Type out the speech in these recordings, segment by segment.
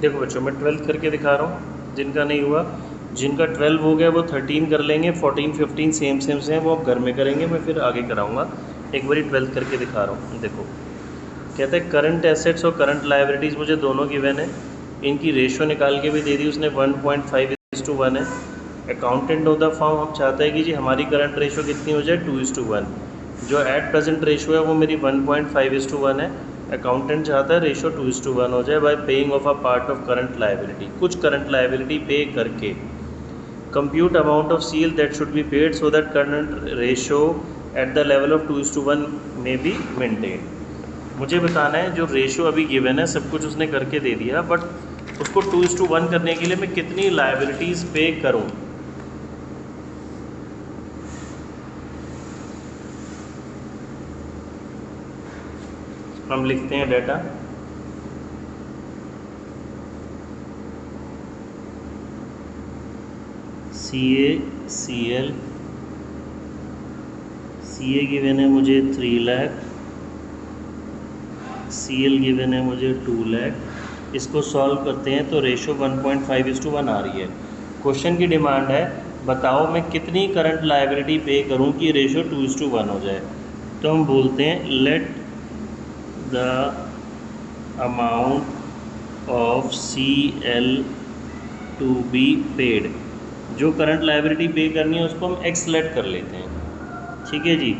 देखो बच्चों, मैं 12th करके दिखा रहा हूँ। जिनका नहीं हुआ, जिनका 12 हो गया वो 13 कर लेंगे, 14 15 सेम सेम से हैं, वो आप घर में करेंगे, मैं फिर आगे कराऊंगा। एक बारी 12th करके दिखा रहा हूँ। देखो, कहते हैं करंट एसेट्स और करंट लायबिलिटीज़ मुझे दोनों गिवन है, इनकी रेशो निकाल के भी दे दी उसने, 1.5:1 है। अकाउंटेंट ऑफ द फॉर्म हम चाहते हैं कि जी हमारी करंट रेशो कितनी हो जाए, 2:1। जो एट प्रेजेंट रेशो है वो मेरी 1.5:1 है। अकाउंटेंट चाहता है रेशो 2:1 हो जाए by paying off a part of current liability, कुछ करंट लायबिलिटी पे करके। Compute amount of CL that should be paid so that current ratio at the level of 2:1 में बी मेंटेन। मुझे बताना है जो रेशो अभी गिवन है, सब कुछ उसने करके दे दिया, बट उसको 2:1 करने के लिए मैं कितनी लायबिलिटीज़ पे करूं। हम लिखते हैं डाटा, CA गिवन है मुझे 3 लाख, CL गिवन है मुझे 2 लाख। इसको सॉल्व करते हैं तो रेशो 1.5:1 आ रही है। क्वेश्चन की डिमांड है, बताओ मैं कितनी करंट लायबिलिटी पे करूं कि रेशो 2:1 हो जाए। तो हम बोलते हैं let the amount of CL to be paid. जो करंट लायबिलिटी पे करनी है उसको हम एक्स लेट कर लेते हैं, ठीक है जी।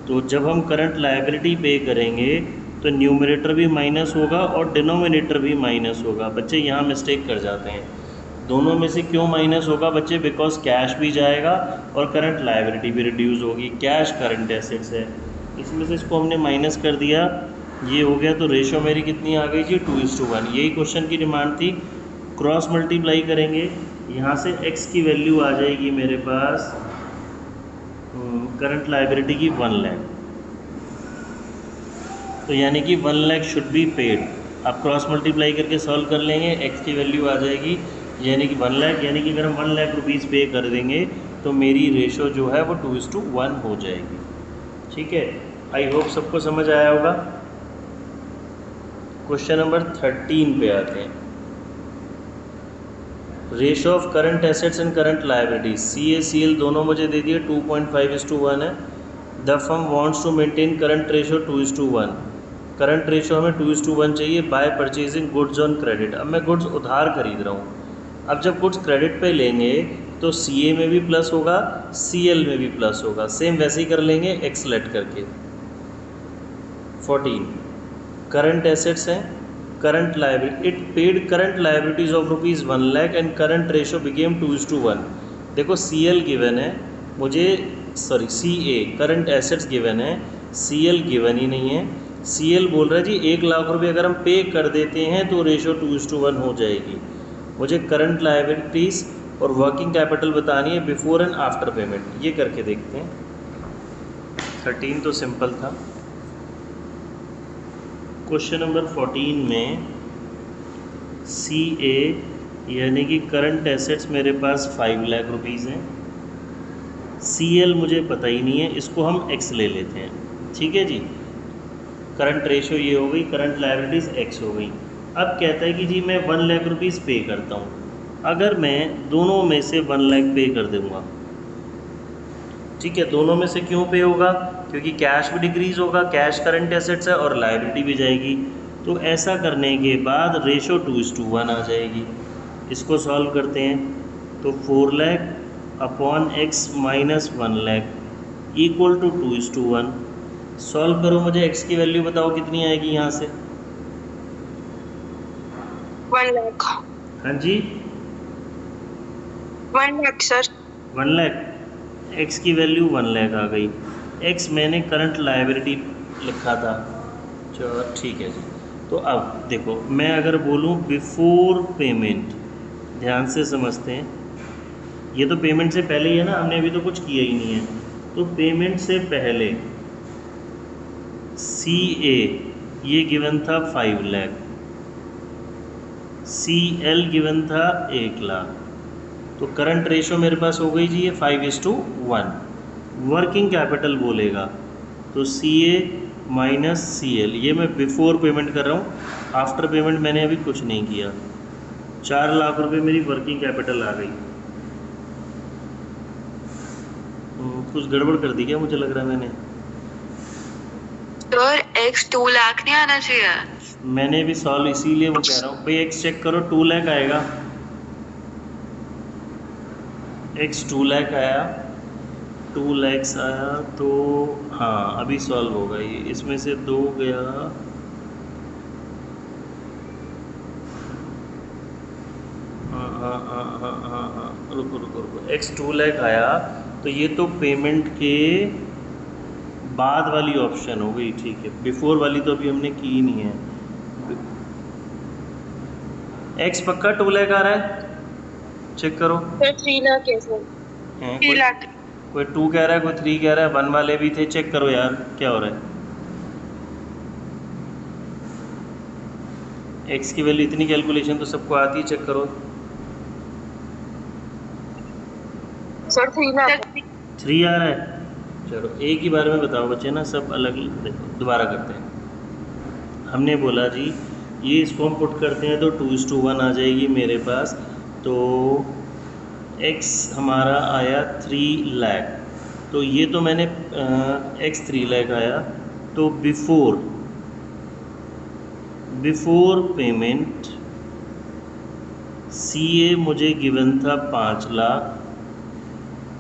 तो जब हम करंट लायबिलिटी पे करेंगे तो न्यूमरेटर भी माइनस होगा और डिनोमिनेटर भी माइनस होगा। बच्चे यहाँ मिस्टेक कर जाते हैं, दोनों में से क्यों माइनस होगा बच्चे, बिकॉज कैश भी जाएगा और करंट लायबिलिटी भी रिड्यूस होगी। कैश करंट एसेट्स है, इसमें से इसको हमने माइनस कर दिया, ये हो गया। तो रेशो मेरी कितनी आ गई जी, 2:1। यही क्वेश्चन की डिमांड थी। क्रॉस मल्टीप्लाई करेंगे, यहाँ से x की वैल्यू आ जाएगी मेरे पास करंट लायबिलिटी की 1 लाख। तो यानी कि 1 लाख शुड बी पेड। आप क्रॉस मल्टीप्लाई करके सॉल्व कर लेंगे, x की वैल्यू आ जाएगी यानी कि 1 लाख। यानी कि अगर हम 1 लाख रुपीज़ पे कर देंगे तो मेरी रेशो जो है वो 2:1 हो जाएगी, ठीक है। आई होप सबको समझ आया होगा। क्वेश्चन नंबर 13 पे आते हैं। Ratio of current assets and current liabilities, CA CL दोनों मुझे दे दिए, 2.5:1 है। The firm wants to maintain current ratio 2:1। Current ratio हमें 2:1 चाहिए by purchasing goods on credit. अब मैं गुड्स उधार खरीद रहा हूँ। अब जब गुड्स क्रेडिट पे लेंगे तो CA में भी प्लस होगा, CL में भी प्लस होगा। सेम वैसे ही कर लेंगे एक्स लेट करके। 14 करंट एसेट्स हैं, current liability, it paid current liabilities of ₹1 lakh and current ratio became 2:1। देखो CL गिवन है मुझे, sorry CA current assets given है, CL गिवन ही नहीं है। CL बोल रहा है जी 1 लाख रुपये अगर हम पे कर देते हैं तो रेशो 2:1 हो जाएगी। मुझे करंट लायबिलिटीज़ और वर्किंग कैपिटल बतानी है बिफोर एंड आफ्टर पेमेंट। ये करके देखते हैं। 13 तो सिंपल था। क्वेश्चन नंबर 14 में CA यानी कि करंट एसेट्स मेरे पास 5 लाख रुपीज़ हैं, CL मुझे पता ही नहीं है, इसको हम x ले लेते हैं, ठीक है जी। करंट रेशो ये हो गई, करंट लायबिलिटीज़ x हो गई। अब कहता है कि जी मैं 1 लाख रुपीज़ पे करता हूँ। अगर मैं दोनों में से 1 लाख पे कर दूँगा, ठीक है। दोनों में से क्यों पे होगा, क्योंकि कैश भी डिक्रीज़ होगा, कैश करंट एसेट्स है और लायबिलिटी भी जाएगी। तो ऐसा करने के बाद रेशो 2:1 आ जाएगी। इसको सॉल्व करते हैं तो 4 lakh upon x minus 1 lakh equal to 2:1। Solve करो, मुझे x की वैल्यू बताओ कितनी आएगी यहाँ से। 1 लाख। हाँ जी, 1 लाख सर। 1 लाख। x की वैल्यू 1 लाख आ गई। x मैंने करंट लायबिलिटी लिखा था, चलो ठीक है जी। तो अब देखो, मैं अगर बोलूँ बिफोर पेमेंट, ध्यान से समझते हैं, ये तो पेमेंट से पहले ही है ना, हमने अभी तो कुछ किया ही नहीं है। तो पेमेंट से पहले CA ये गिवन था 5 लाख, CL गिवन था 1 लाख। तो करंट रेशो मेरे पास हो गई जी ये 5:1। वर्किंग कैपिटल बोलेगा तो CA माइनस CL, ये मैं बिफोर पेमेंट कर रहा हूँ, आफ्टर पेमेंट मैंने अभी कुछ नहीं किया। 4 लाख रुपए मेरी वर्किंग कैपिटल आ गई। कुछ गड़बड़ कर दी क्या, मुझे लग रहा है मैंने। सर x 2 लाख नहीं आना चाहिए। मैंने भी सॉल्व इसीलिए वो कह रहा हूँ भाई, एक्स चेक करो 2 लाख आएगा, एक्स 2 लाख आया, 2 लैक्स आया तो हाँ अभी सॉल्व होगा ये। इसमें से 2 गया, हाँ, रुको रुको रुको, एक्स 2 लाख आया तो ये तो पेमेंट के बाद वाली ऑप्शन हो गई, ठीक है। बिफोर वाली तो अभी हमने की ही नहीं है। एक्स पक्का 2 लाख आ रहा है, चेक करो। सर 3 लाख है सर, 3 लाख। कोई 2 कह रहा है, कोई 3 कह रहा है, 1 वाले भी थे, चेक करो यार क्या हो रहा है। एक्स की वैल्यू इतनी कैलकुलेशन तो सबको आती है, चेक करो। सर 3 लाख 3 आ रहा है। चलो एक ही बार में बताओ बच्चे ना, सब अलग देखो, दोबारा करते हैं। हमने बोला जी ये इसको हम पुट करते हैं तो 2:1 आ जाएगी मेरे पास। तो x हमारा आया 3 लाख, तो ये तो मैंने x 3 लाख आया, तो बिफोर पेमेंट CA मुझे गिवन था 5 लाख,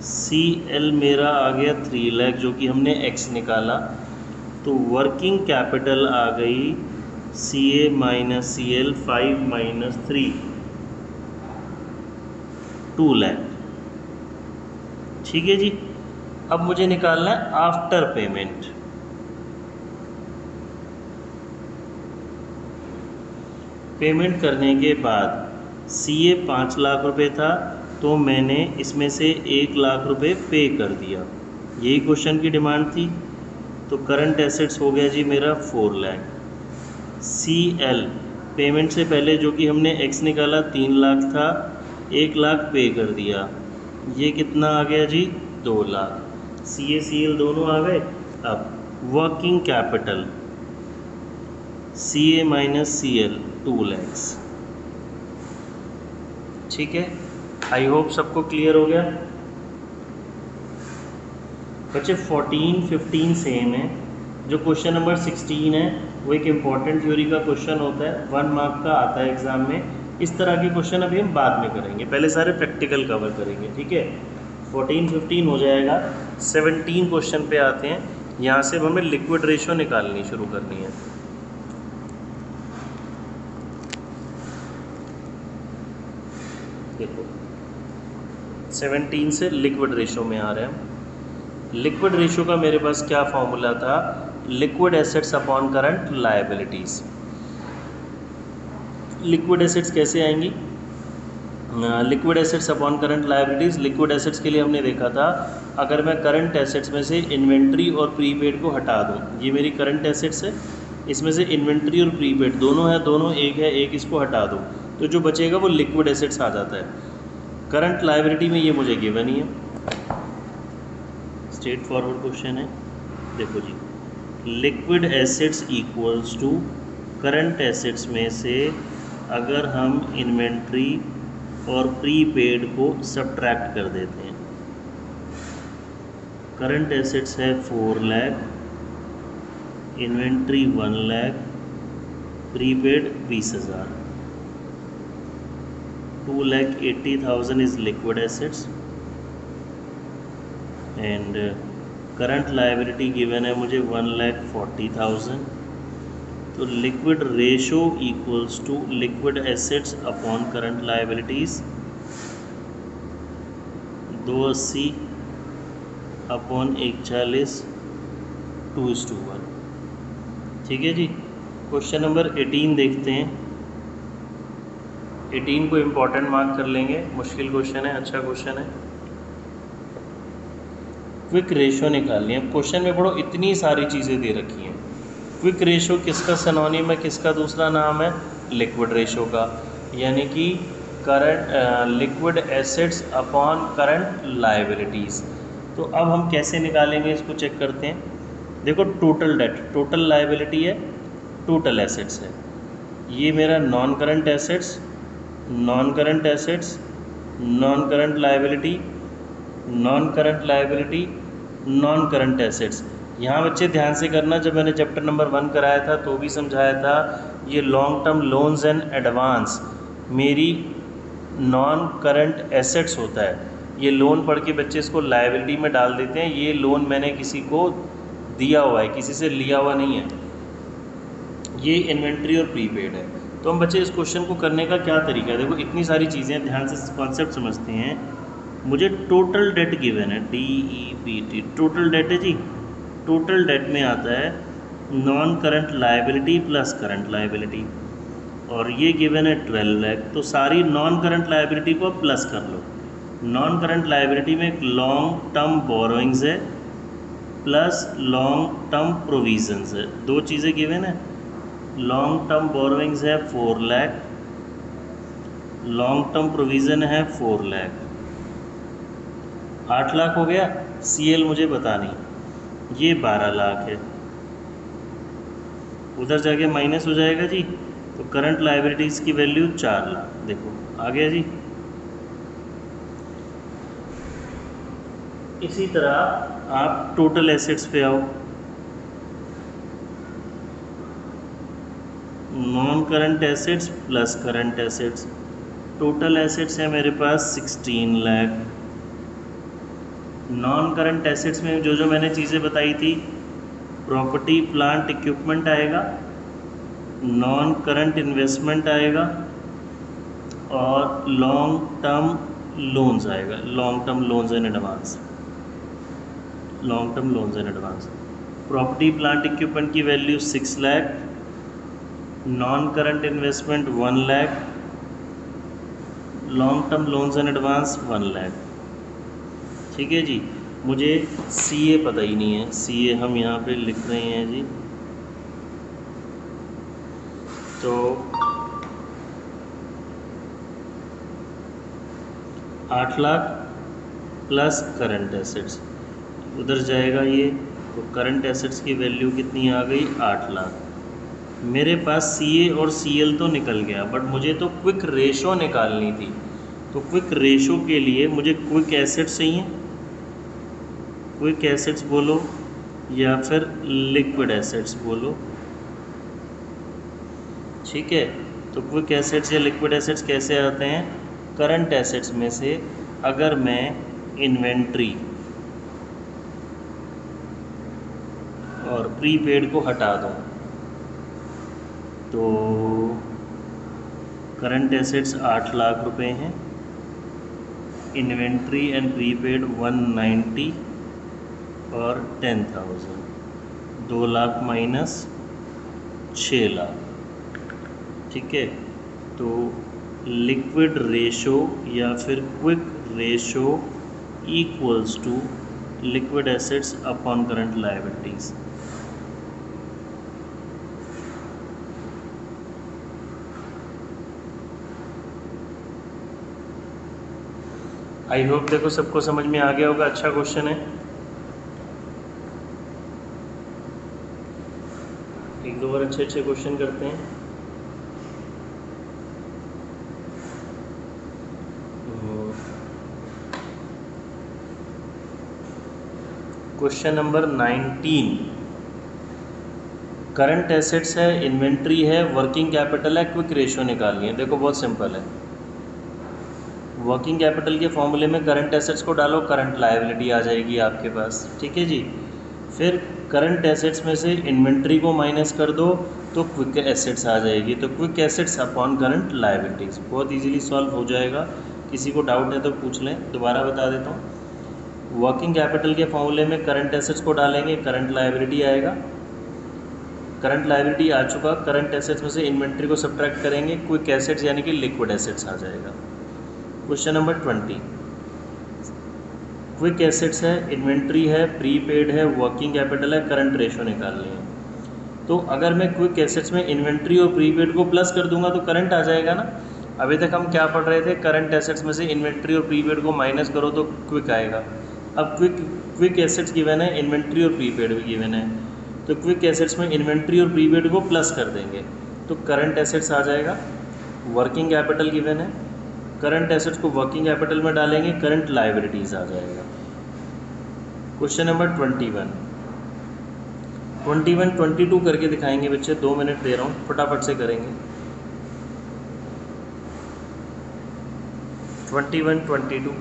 CL मेरा आ गया 3 लाख जो कि हमने x निकाला, तो वर्किंग कैपिटल आ गई CA minus CL 5 minus 3, 2 lakh. ठीक है जी। अब मुझे निकालना है आफ्टर पेमेंट। पेमेंट करने के बाद CA 5 लाख रुपए था, तो मैंने इसमें से 1 लाख रुपए पे कर दिया, यही क्वेश्चन की डिमांड थी। तो करंट एसेट्स हो गया जी मेरा 4 लाख। CL पेमेंट से पहले जो कि हमने x निकाला 3 लाख था, 1 लाख पे कर दिया, ये कितना आ गया जी 2 लाख। CA CL दोनों आ गए। अब working capital CA minus CL 2 lakhs. ठीक है, आई होप सबको क्लियर हो गया बच्चे। 14 15 सेम है। जो क्वेश्चन नंबर 16 है वो एक इम्पॉर्टेंट थ्योरी का क्वेश्चन होता है, 1 मार्क का आता है एग्जाम में। इस तरह के क्वेश्चन अभी हम बाद में करेंगे, पहले सारे प्रैक्टिकल कवर करेंगे, ठीक है। 14 15 हो जाएगा। 17 क्वेश्चन पे आते हैं। यहाँ से हमें लिक्विड रेशो निकालनी शुरू करनी है। देखो 17 से लिक्विड रेशो में आ रहे हैं। लिक्विड रेशो का मेरे पास क्या फॉर्मूला था, liquid assets upon current liabilities. Liquid assets कैसे आएंगी, liquid assets upon current liabilities. Liquid assets के लिए हमने देखा था, अगर मैं करंट एसेट्स में से इन्वेंट्री और प्रीपेड को हटा दूँ, ये मेरी करंट एसेट्स है, इसमें से इन्वेंट्री और प्रीपेड दोनों है, दोनों एक है, एक इसको हटा दूँ तो जो बचेगा वो लिक्विड एसेट्स आ जाता है। करंट लायबिलिटी में ये मुझे गिवन ही है, स्ट्रेट फॉरवर्ड क्वेश्चन है। देखो जी, liquid assets equals to current assets में से अगर हम इन्वेंट्री और प्रीपेड को सब्ट्रैक्ट कर देते हैं, करंट एसेट्स है 4 lakh, inventory 1 lakh, prepaid 20,000, 2,80,000 is liquid assets and current liability given है मुझे 1,40,000। तो liquid ratio equals to liquid assets upon current liabilities 280 upon 140 2:1। ठीक है जी। क्वेश्चन नंबर 18 देखते हैं। 18 को इम्पॉर्टेंट मार्क कर लेंगे, मुश्किल क्वेश्चन है, अच्छा क्वेश्चन है। क्विक रेशो निकालनी है। अब क्वेश्चन में पढ़ो, इतनी सारी चीज़ें दे रखी हैं। क्विक रेशो किसका सिनोनिम है, किसका दूसरा नाम है, लिक्विड रेशो का, यानी कि current liquid assets upon current liabilities. तो अब हम कैसे निकालेंगे इसको, चेक करते हैं। देखो टोटल डेट, टोटल लायबिलिटी है, टोटल एसेट्स है, ये मेरा non current assets non current assets, non current liability, non current liability, non current assets. यहाँ बच्चे ध्यान से करना, जब मैंने चैप्टर नंबर 1 कराया था तो भी समझाया था, ये long term loans and advance मेरी नॉन करंट एसेट्स होता है। ये लोन पढ़ के बच्चे इसको लाइबिलिटी में डाल देते हैं। ये लोन मैंने किसी को दिया हुआ है, किसी से लिया हुआ नहीं है। ये इन्वेंट्री और प्रीपेड है। तो हम बच्चे इस क्वेश्चन को करने का क्या तरीका है, देखो इतनी सारी चीज़ें, ध्यान से कॉन्सेप्ट समझते हैं। मुझे टोटल डेट गिवन है, DEBT टोटल डेट है जी। टोटल डेट में आता है non current liability plus current liability, और ये गिवन है 12 लाख। तो सारी नॉन करंट लाइबिलिटी को आप प्लस कर लो। नॉन करंट लाइबिलिटी में एक लॉन्ग टर्म बोरोइंग्स है प्लस लॉन्ग टर्म प्रोविजंस है, दो चीज़ें गिवन है। लॉन्ग टर्म बोरोइंग्स है 4 लाख, लॉन्ग टर्म प्रोविज़न है 4 लाख, 8 लाख हो गया। CL मुझे बतानी, ये 12 लाख है, उधर जाके माइनस हो जाएगा जी। तो करंट लाइबिलिटीज़ की वैल्यू 4 लाख, देखो आ गया जी। इसी तरह आप टोटल एसेट्स पे आओ। Non current assets plus current assets, total assets है मेरे पास 16 लाख। नॉन करंट एसेट्स में जो जो मैंने चीज़ें बताई थी, प्रॉपर्टी प्लांट इक्विपमेंट आएगा, नॉन करंट इन्वेस्टमेंट आएगा, और लॉन्ग टर्म लोन्स आएगा, long term loans and advance, long term loans and advance. Property plant equipment की value 6 lakh, non current investment 1 lakh, long term loans and advance 1 lakh. ठीक है जी। मुझे CA पता ही नहीं है, CA हम यहाँ पे लिख रहे हैं जी। तो 8 लाख प्लस करंट एसेट्स, उधर जाएगा ये, तो करंट एसेट्स की वैल्यू कितनी आ गई, 8 लाख। मेरे पास CA और CL तो निकल गया, बट मुझे तो क्विक रेशो निकालनी थी। तो क्विक रेशो के लिए मुझे क्विक एसेट्स चाहिए, क्विक एसेट्स बोलो या फिर लिक्विड एसेट्स बोलो। ठीक है, तो क्विक एसेट्स या लिक्विड एसेट्स कैसे आते हैं, करंट एसेट्स में से अगर मैं इन्वेंट्री और प्रीपेड को हटा दूं तो करंट एसेट्स 8 लाख रुपए हैं, इन्वेंट्री एंड प्रीपेड 190 और 10,000, 2 लाख माइनस 6 लाख। ठीक है, तो लिक्विड रेशो या फिर quick ratio equals to liquid assets upon current liabilities. I hope देखो सबको समझ में आ गया होगा, अच्छा क्वेश्चन है। एक दो बार अच्छे अच्छे क्वेश्चन करते हैं। क्वेश्चन नंबर 19, करंट एसेट्स है, इन्वेंट्री है, वर्किंग कैपिटल है, क्विक रेशियो निकालनी है। देखो बहुत सिंपल है, वर्किंग कैपिटल के फॉर्मूले में करंट एसेट्स को डालो, करंट लायबिलिटी आ जाएगी आपके पास। ठीक है जी। फिर करंट एसेट्स में से इन्वेंट्री को माइनस कर दो तो क्विक एसेट्स आ जाएगी, तो quick assets upon current liabilities. बहुत इजीली सॉल्व हो जाएगा, किसी को डाउट है तो पूछ लें, दोबारा बता देता हूँ। वर्किंग कैपिटल के फॉर्मूले में करंट एसेट्स को डालेंगे, करंट लायबिलिटी आएगा, करंट लायबिलिटी आ चुका, करंट एसेट्स में से इन्वेंट्री को सब्ट्रैक्ट करेंगे, क्विक एसेट्स यानी कि लिक्विड एसेट्स आ जाएगा। क्वेश्चन नंबर 20, क्विक एसेट्स है, इन्वेंट्री है, प्रीपेड है, वर्किंग कैपिटल है, करंट रेशो निकालनी है। तो अगर मैं क्विक एसेट्स में इन्वेंट्री और प्रीपेड को प्लस कर दूंगा तो करंट आ जाएगा ना। अभी तक हम क्या पढ़ रहे थे, करंट एसेट्स में से इन्वेंट्री और प्रीपेड को माइनस करो तो क्विक आएगा। अब क्विक एसेट्स गिवन है, इन्वेंट्री और प्रीपेड भी गिवन है, तो क्विक एसेट्स में इन्वेंट्री और प्रीपेड को प्लस कर देंगे तो करंट एसेट्स आ जाएगा। वर्किंग कैपिटल गिवन है, करंट एसेट्स को वर्किंग कैपिटल में डालेंगे, करंट लायबिलिटीज़ आ जाएगा। क्वेश्चन नंबर 21 22 करके दिखाएंगे बच्चे, 2 मिनट दे रहा हूँ, फटाफट से करेंगे। 22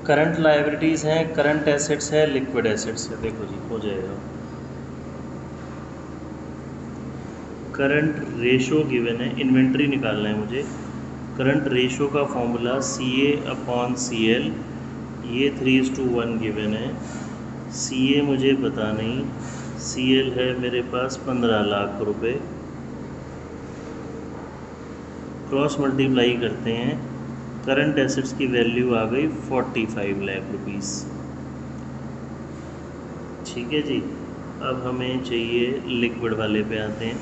करंट लायबिलिटीज़ हैं, करंट एसेट्स है, लिक्विड एसेट्स है। देखो जी हो जाएगा। करंट रेशो गिवन है, इन्वेंट्री निकालना है मुझे। करंट रेशो का फॉर्मूला CA/CL, ये 3:1 गिवन है। CA मुझे पता नहीं, CL है मेरे पास 15 लाख रुपए। क्रॉस मल्टीप्लाई करते हैं, करंट एसेट्स की वैल्यू आ गई 45 लाख रुपीस। ठीक है जी। अब हमें चाहिए लिक्विड वाले पे आते हैं।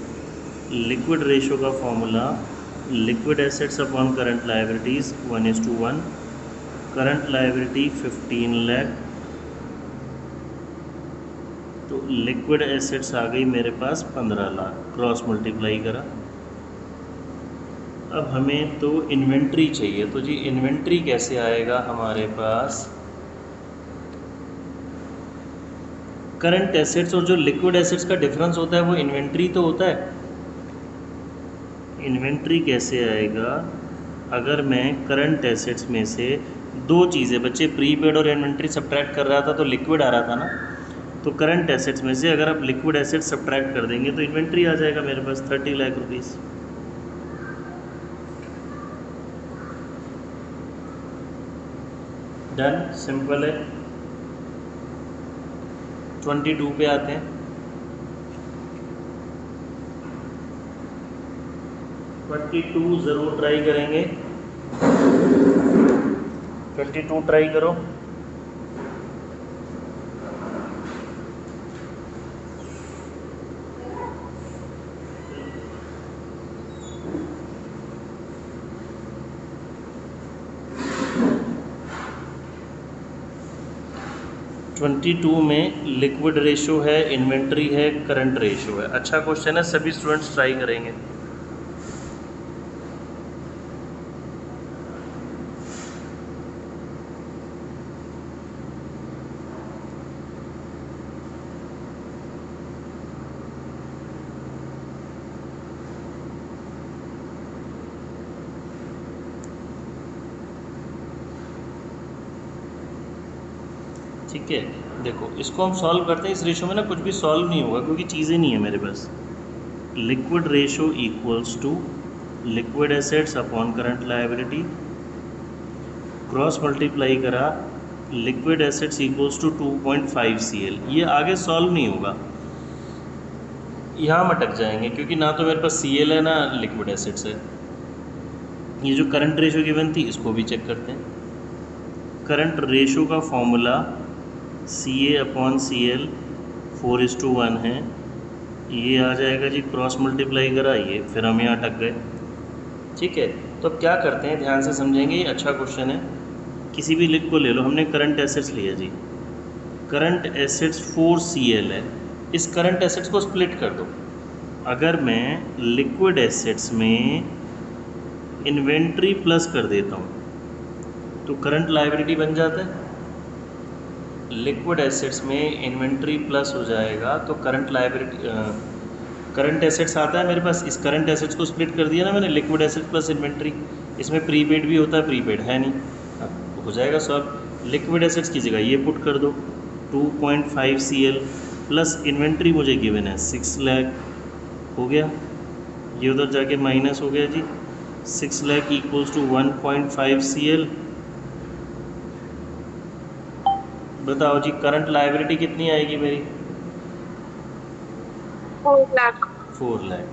लिक्विड रेशो का formula liquid assets upon current liabilities 1:1। Current liability 15 lakh, तो लिक्विड एसेट्स आ गई मेरे पास 15 लाख। क्रॉस मल्टीप्लाई करा। अब हमें तो इन्वेंट्री चाहिए, तो जी इन्वेंट्री कैसे आएगा हमारे पास? करंट एसेट्स और जो लिक्विड एसेट्स का डिफरेंस होता है वो इन्वेंट्री तो होता है। इन्वेंट्री कैसे आएगा? अगर मैं करंट एसेट्स में से दो चीज़ें, बच्चे प्रीपेड और इन्वेंट्री सब्ट्रैक्ट कर रहा था तो लिक्विड आ रहा था ना, तो करंट एसेट्स में से अगर आप लिक्विड एसेट्स सब्ट्रैक्ट कर देंगे तो इन्वेंट्री आ जाएगा मेरे पास 30 लाख रुपीज़। डन, सिंपल है। 22 पे आते हैं। 22 ज़रूर ट्राई करेंगे। 22 ट्राई करो। ट्वेंटी टू में लिक्विड रेशो है, इन्वेंट्री है, करंट रेशो है। अच्छा क्वेश्चन है, सभी स्टूडेंट्स ट्राई करेंगे। ठीक है, देखो इसको हम सॉल्व करते हैं। इस रेशो में ना कुछ भी सॉल्व नहीं होगा क्योंकि चीज़ें नहीं है मेरे पास। Liquid ratio equals to liquid assets upon current liability, cross multiply करा, liquid assets equals to 2.5 CL। ये आगे सॉल्व नहीं होगा, यहाँ हम अटक जाएंगे क्योंकि ना तो मेरे पास CL है ना लिक्विड एसेट्स है। ये जो करंट रेशो गिवन थी इसको भी चेक करते हैं। करंट रेशो का फॉर्मूला CA/CL 4:1 है। ये आ जाएगा जी, क्रॉस मल्टीप्लाई करा, ये फिर हम यहाँ अटक गए। ठीक है, तो अब क्या करते हैं, ध्यान से समझेंगे, ये अच्छा क्वेश्चन है। किसी भी लिख को ले लो, हमने करंट एसेट्स लिया जी। करंट एसेट्स 4 CL है। इस करंट एसेट्स को स्प्लिट कर दो। अगर मैं लिक्विड एसेट्स में इन्वेंट्री प्लस कर देता हूँ तो करंट लायबिलिटी बन जाता है। लिक्विड एसेट्स में इन्वेंट्री प्लस हो जाएगा तो करंट लायबिलिटी, करंट एसेट्स आता है मेरे पास। इस करंट एसेट्स को स्प्लिट कर दिया ना मैंने, लिक्विड एसेट्स प्लस इन्वेंट्री। इसमें प्रीपेड भी होता है, प्रीपेड है नहीं, अब हो जाएगा सॉल्व। लिक्विड एसेट्स की जगह ये पुट कर दो, 2.5 CL प्लस इन्वेंट्री मुझे गिवन है 6 लाख, हो गया। ये उधर जाके माइनस हो गया जी, 6 लाख इक्वल्स टू 1.5 CL। बताओ जी करंट लायबिलिटी कितनी आएगी मेरी? 4 लाख। 4 लाख।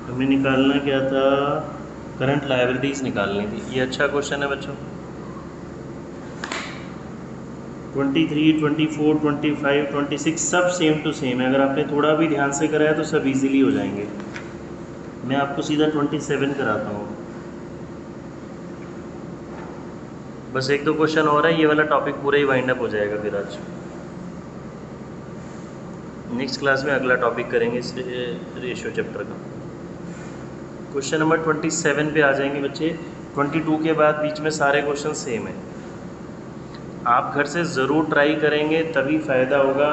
हमें निकालना क्या था, करंट लायबिलिटीज़ निकालनी थी। ये अच्छा क्वेश्चन है बच्चों। 23, 24, 25, 26 सब सेम टू सेम है। अगर आपने थोड़ा भी ध्यान से कराया तो सब इजीली हो जाएंगे। मैं आपको सीधा 27 कराता हूँ। बस एक दो क्वेश्चन और है, ये वाला टॉपिक पूरा ही वाइंड अप हो जाएगा फिर आज। नेक्स्ट क्लास में अगला टॉपिक करेंगे इस रेशियो चैप्टर का। क्वेश्चन नंबर 27 पे आ जाएंगे बच्चे। 22 के बाद बीच में सारे क्वेश्चन सेम है। आप घर से ज़रूर ट्राई करेंगे तभी फ़ायदा होगा,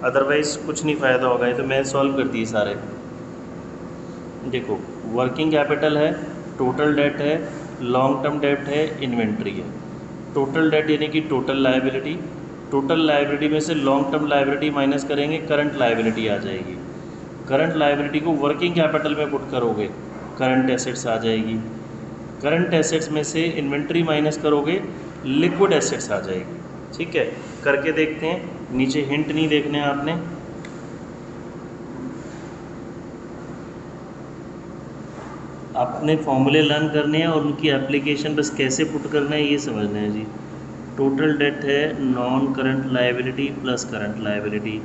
अदरवाइज़ कुछ नहीं फ़ायदा होगा। ये तो मैं सॉल्व कर दिए सारे। देखो, वर्किंग कैपिटल है, टोटल डेट है, लॉन्ग टर्म डेट है, इन्वेंट्री है। टोटल डेट यानी कि टोटल लायबिलिटी। टोटल लायबिलिटी में से लॉन्ग टर्म लायबिलिटी माइनस करेंगे, करंट लायबिलिटी आ जाएगी। करंट लायबिलिटी को वर्किंग कैपिटल में पुट करोगे, करंट एसेट्स आ जाएगी। करंट एसेट्स में से इन्वेंट्री माइनस करोगे, लिक्विड एसेट्स आ जाएगी। ठीक है, करके देखते हैं। नीचे हिंट नहीं देखने हैं आपने। आपने फॉर्मूले लर्न करने हैं और उनकी एप्लीकेशन बस कैसे पुट करना है ये समझना है जी। टोटल डेट है non current liability plus current liability.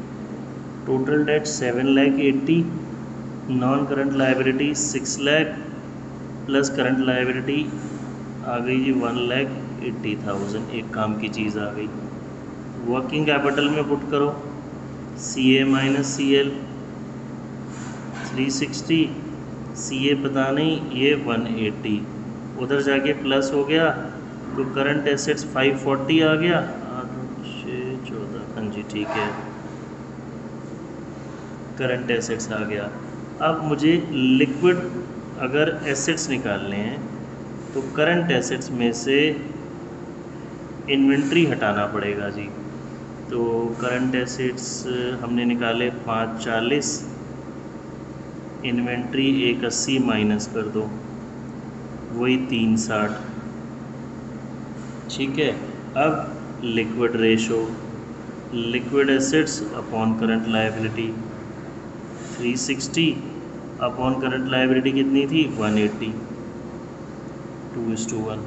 Total debt 7,80,000, non current liability 6 lakh plus current liability आ गई जी 1,80,000। एक काम की चीज़ आ गई। वर्किंग कैपिटल में पुट करो, CA माइनस CL 360, CA पता नहीं, ये 180, उधर जाके प्लस हो गया तो करंट एसेट्स 540 आ गया। 8, 6, 14, हाँ जी ठीक है, करंट एसेट्स आ गया। अब मुझे लिक्विड अगर एसेट्स निकालने हैं तो करंट एसेट्स में से इन्वेंट्री हटाना पड़ेगा जी। तो करंट एसेट्स हमने निकाले 540, इन्वेंट्री 180 माइनस कर दो, वही 360। ठीक है, अब liquid ratio, liquid assets upon current liability 360 upon current liability कितनी थी 180, 2:1।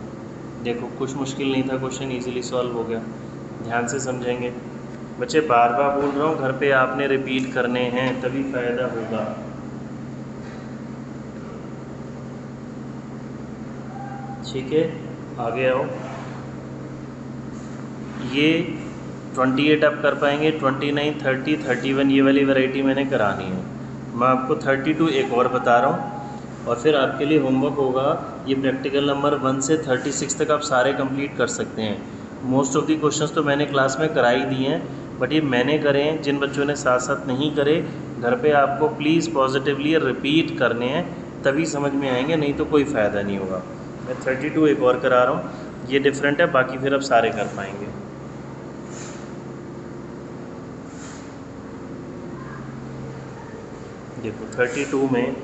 देखो कुछ मुश्किल नहीं था, क्वेश्चन इजीली सॉल्व हो गया। ध्यान से समझेंगे बच्चे, बार बार बोल रहा हूँ, घर पे आपने रिपीट करने हैं तभी फ़ायदा होगा। ठीक है, आगे आओ। ये 28 आप कर पाएंगे, 29, 30, 31 ये वाली वैरायटी मैंने करानी है। मैं आपको 32 एक और बता रहा हूँ और फिर आपके लिए होमवर्क होगा। ये प्रैक्टिकल नंबर 1 से 36 तक आप सारे कंप्लीट कर सकते हैं। मोस्ट ऑफ दी क्वेश्चंस तो मैंने क्लास में करा ही दिए हैं, बट ये मैंने करे हैं। जिन बच्चों ने साथ साथ नहीं करे, घर पे आपको प्लीज़ पॉजिटिवली रिपीट करने हैं तभी समझ में आएंगे, नहीं तो कोई फ़ायदा नहीं होगा। मैं 32 एक और करा रहा हूँ, ये डिफरेंट है, बाकी फिर आप सारे कर पाएंगे। देखो 32 में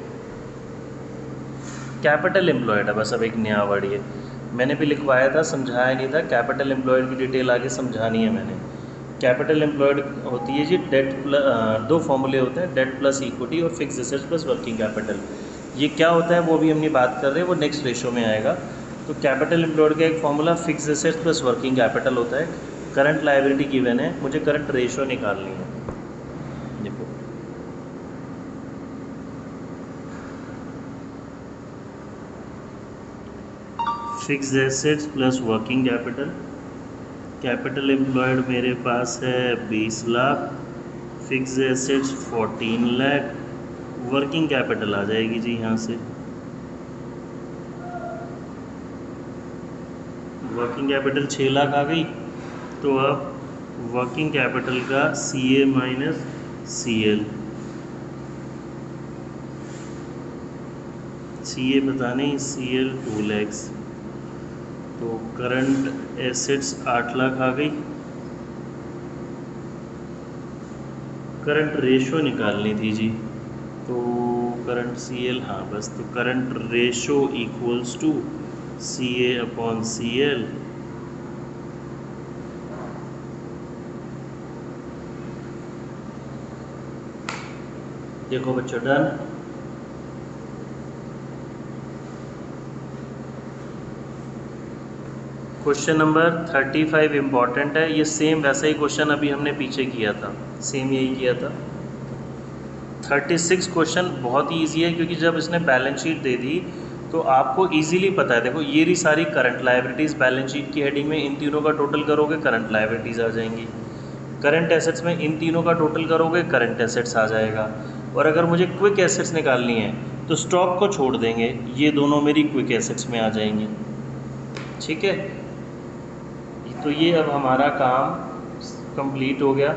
कैपिटल एम्प्लॉयड है, बस अब एक नया वर्ड ये मैंने भी लिखवाया था, समझाया नहीं था। कैपिटल एम्प्लॉयड की डिटेल आगे समझानी है मैंने। कैपिटल एम्प्लॉयड होती है जी डेट प्लस, दो फॉर्मूले होते हैं, डेट प्लस इक्विटी और fix assets plus working capital. ये क्या होता है वो भी हमने बात कर रहे हैं, वो नेक्स्ट रेशो में आएगा। तो कैपिटल एम्प्लॉयड का एक formula fix assets plus working capital होता है। करंट लायबिलिटी गिवन है, मुझे करंट रेशो निकालनी है। देखो fix assets plus working capital. Capital employed मेरे पास है 20 lakh, fix assets 14 lakh, working capital आ जाएगी जी यहाँ से। वर्किंग कैपिटल 6 लाख आ गई। तो अब वर्किंग कैपिटल का CA माइनस CL, CA पता नहीं, CL 2 lakhs। तो करंट एसेट्स 8 लाख आ गई। करंट रेशो निकालनी थी जी, तो करंट CL, हाँ बस, तो current ratio equals to CA upon CL। देखो बच्चों, डन। क्वेश्चन नंबर 35 इम्पॉर्टेंट है, ये सेम वैसा ही क्वेश्चन अभी हमने पीछे किया था, सेम यही किया था। 36 क्वेश्चन बहुत ही ईजी है, क्योंकि जब इसने बैलेंस शीट दे दी तो आपको इजीली पता है। देखो ये रही सारी करंट लायबिलिटीज़, बैलेंस शीट की हेडिंग में इन तीनों का टोटल करोगे करंट लायबिलिटीज़ आ जाएंगी। करंट एसेट्स में इन तीनों का टोटल करोगे करंट एसेट्स आ जाएगा। और अगर मुझे क्विक एसेट्स निकालनी है तो स्टॉक को छोड़ देंगे, ये दोनों मेरी क्विक एसेट्स में आ जाएंगी। ठीक है, तो ये अब हमारा काम कंप्लीट हो गया।